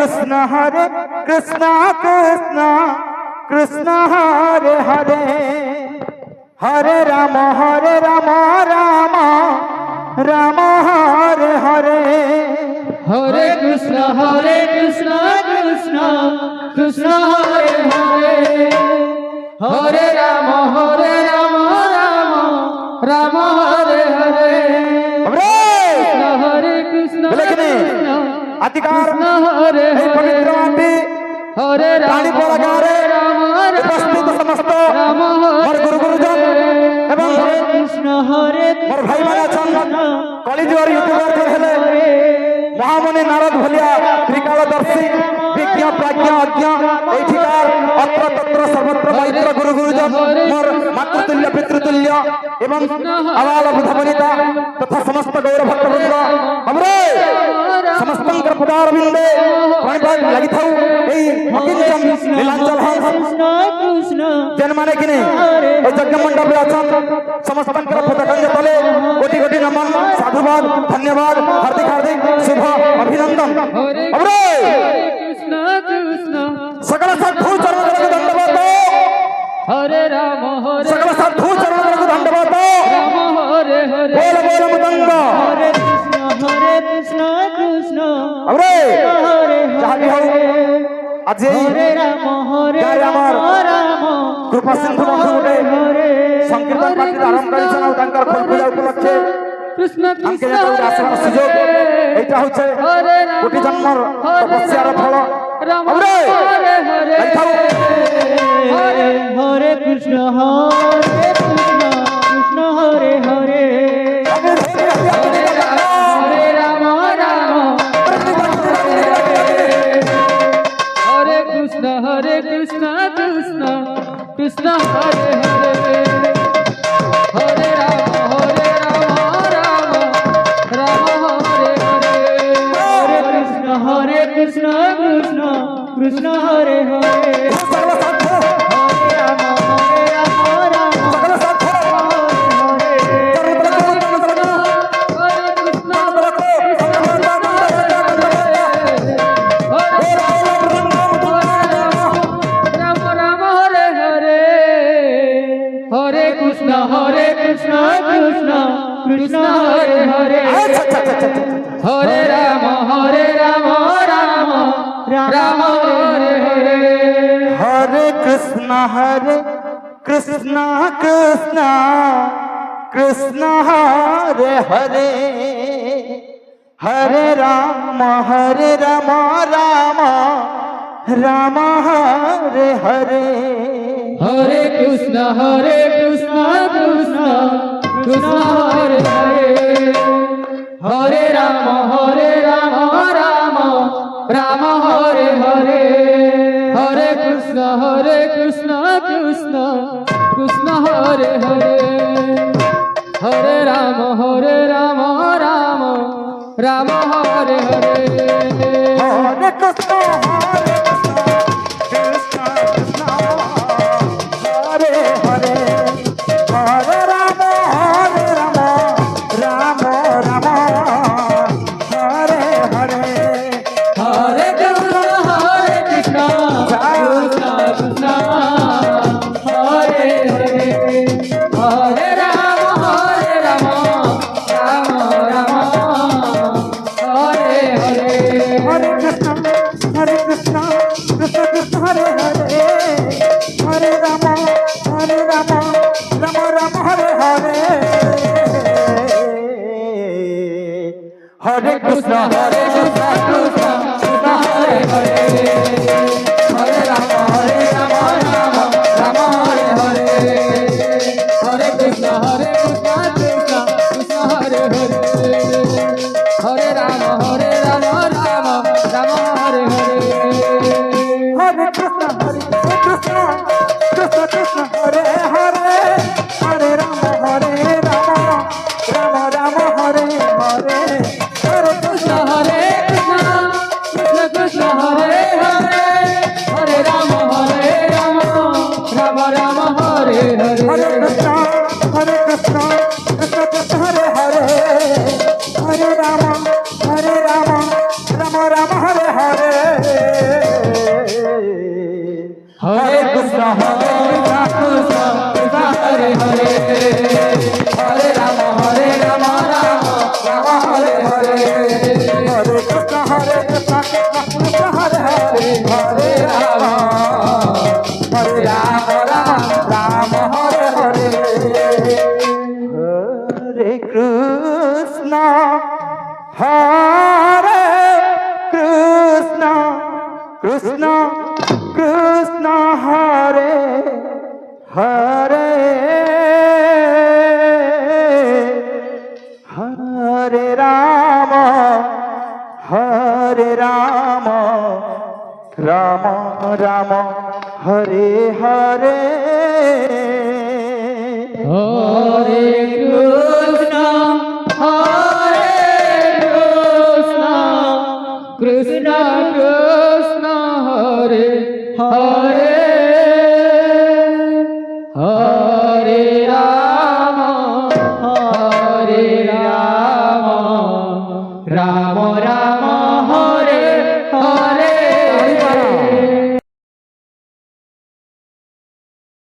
Krishna Krishna Krishna Hare Hare Hare Rama Rama Rama Hare Hare Hare Krishna Krishna Krishna Hare Hare Hare Rama Rama Hare Hare Hare Krishna अधिकार Hare এই পবিত্র মাটি Hare রানী পরাগারে উপস্থিত সমস্ত মোর গুরু গুরুজন এবং মোর ভাই মানে আছেন কলিযুগর ইউটিউবার হেলে মহামণি নারদ ভলিয়া ত্রিকালদর্শী বিজ্ঞ প্রাজ্ঞ অজ্ঞ এইঠিকার অত্র তত্র সর্বত্র পবিত্র গুরু গুরুজন মোর মাতৃতুল্য পিতৃতুল্য এবং আবাল বুধবনিতা তথা সমস্ত গৌর ভক্তবৃন্দ আমরা সমস্তঙ্কর পদারবিন্দে পাণিপাত লাগিথাউ এই অকিঞ্চন নীলাঞ্চল যেন মানে কিনে এই যজ্ঞ মণ্ডপে আছেন সমস্তঙ্কর পতাকাঞ্জ তলে কোটি কোটি নমন সাধুবাদ ধন্যবাদ হার্দিক হার্দিক শুভ অভিনন্দন আমরা সকল সাধু চরণকে ধন্যবাদ Hare Rama সকল সাধু চরণকে ধন্যবাদ Hare Hare বল বল মতঙ্গ Hare Krishna আমরা যাহাবি হও আজ এই গায়ে আমার কৃপা সিন্ধু বন্ধু গোটে সংকীর্তন পার্টি আরম্ভ করেছেন আর তাঙ্কর ফুল পূজা উপলক্ষে Krishna আমকে যেটা গোটে আসবার সুযোগ এইটা হচ্ছে কোটি জন্মর তপস্যার ফল আমরা এইটাও Hare Krishna Krishna Hare Hare Hare Rama Hare Krishna Krishna Krishna Hare Hare Hare Rama Rama Hare Hare Hare Krishna Krishna Hare Hare Krishna Hare Hare Hare Rama Rama Hare Hare Hare Krishna Krishna Krishna Hare Hare Hare Rama Rama Hare Hare Hare Krishna Krishna Hare Hare Hare Rama Rama Hare Hare Hare Krishna Krishna Hare Hare Hare Rama Rama Hare Hare Hare Krishna Krishna Krishna Hare Hare Hare Rama Rama Hare Hare Hare Krishna Krishna Hare Hare Hare Rama Rama Hare Hare Hare Krishna Krishna Krishna Hare Hare Hare Rama Rama Hare Hare Hare Krishna Krishna Hare Hare Hare Rama Rama Hare Hare Hare Krishna Krishna Hare Hare Hare Rama Rama Hare Hare Hare Krishna Krishna Hare Hare Hare Rama Rama Hare Hare Hare Krishna Krishna Hare Hare হরে রাম রাম রাম হরে হরে হরে কৃষ্ণ কৃষ্ণ কৃষ্ণ হরে হরে